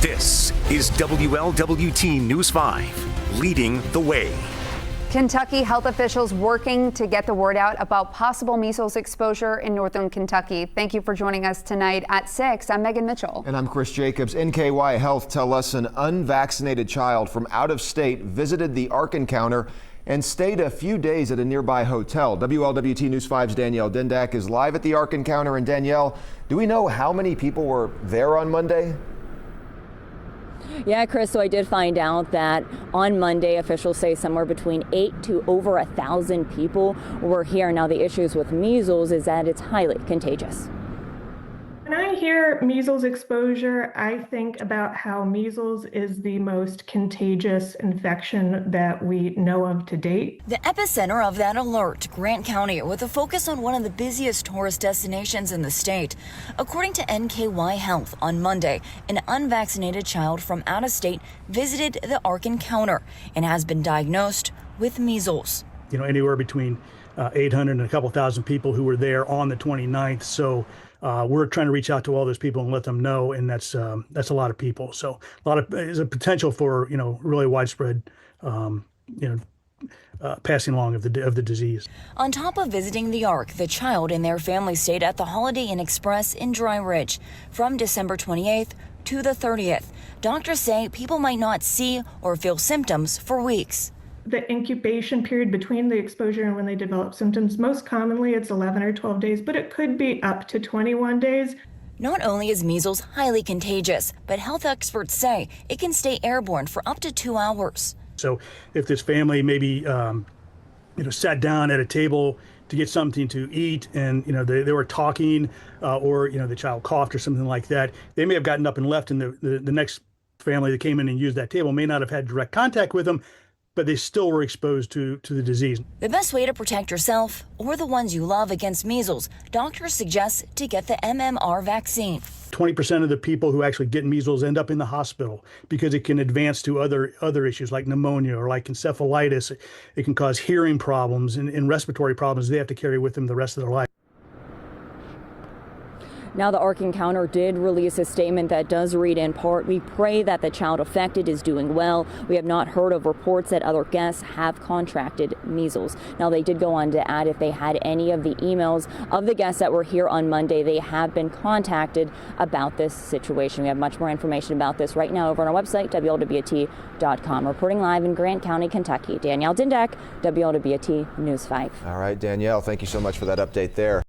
This is WLWT News 5, leading the way. Kentucky health officials working to get the word out about possible measles exposure in northern Kentucky. Thank you for joining us tonight at 6. I'm Megan Mitchell. And I'm Chris Jacobs. NKY Health tell us an unvaccinated child from out of state visited the ARC encounter and stayed a few days at a nearby hotel. WLWT News 5's Danielle Dindak is live at the ARC encounter. And Danielle, do we know how many people were there on Monday? Yeah, Chris, so I did find out that on Monday, officials say somewhere between 8 to over 1,000 people were here. Now, the issues with measles is that it's highly contagious. When I hear measles exposure, I think about how measles is the most contagious infection that we know of to date. The epicenter of that alert, Grant County, with a focus on one of the busiest tourist destinations in the state. According to NKY Health, on Monday, an unvaccinated child from out of state visited the ARC encounter and has been diagnosed with measles. You know, anywhere between 800 and a couple thousand people who were there on the 29th. So we're trying to reach out to all those people and let them know, and that's a lot of people. So there's a potential for really widespread passing along of the disease. On top of visiting the ARC, the child and their family stayed at the Holiday Inn Express in Dry Ridge from December 28th to the 30th. Doctors say people might not see or feel symptoms for weeks. The incubation period between the exposure and when they develop symptoms, most commonly it's 11 or 12 days, but it could be up to 21 days. Not only is measles highly contagious, but health experts say it can stay airborne for up to 2 hours. So if this family maybe sat down at a table to get something to eat and they were talking or the child coughed or something like that, they may have gotten up and left, and the next family that came in and used that table may not have had direct contact with them, but they still were exposed to the disease. The best way to protect yourself or the ones you love against measles, doctors suggest to get the MMR vaccine. 20% of the people who actually get measles end up in the hospital because it can advance to other issues like pneumonia or like encephalitis. It can cause hearing problems and respiratory problems they have to carry with them the rest of their life. Now, the ARC encounter did release a statement that does read in part, "We pray that the child affected is doing well. We have not heard of reports that other guests have contracted measles." Now, they did go on to add if they had any of the emails of the guests that were here on Monday, they have been contacted about this situation. We have much more information about this right now over on our website, WLWT.com. Reporting live in Grant County, Kentucky, Danielle Dindak, WLWT News 5. All right, Danielle, thank you so much for that update there.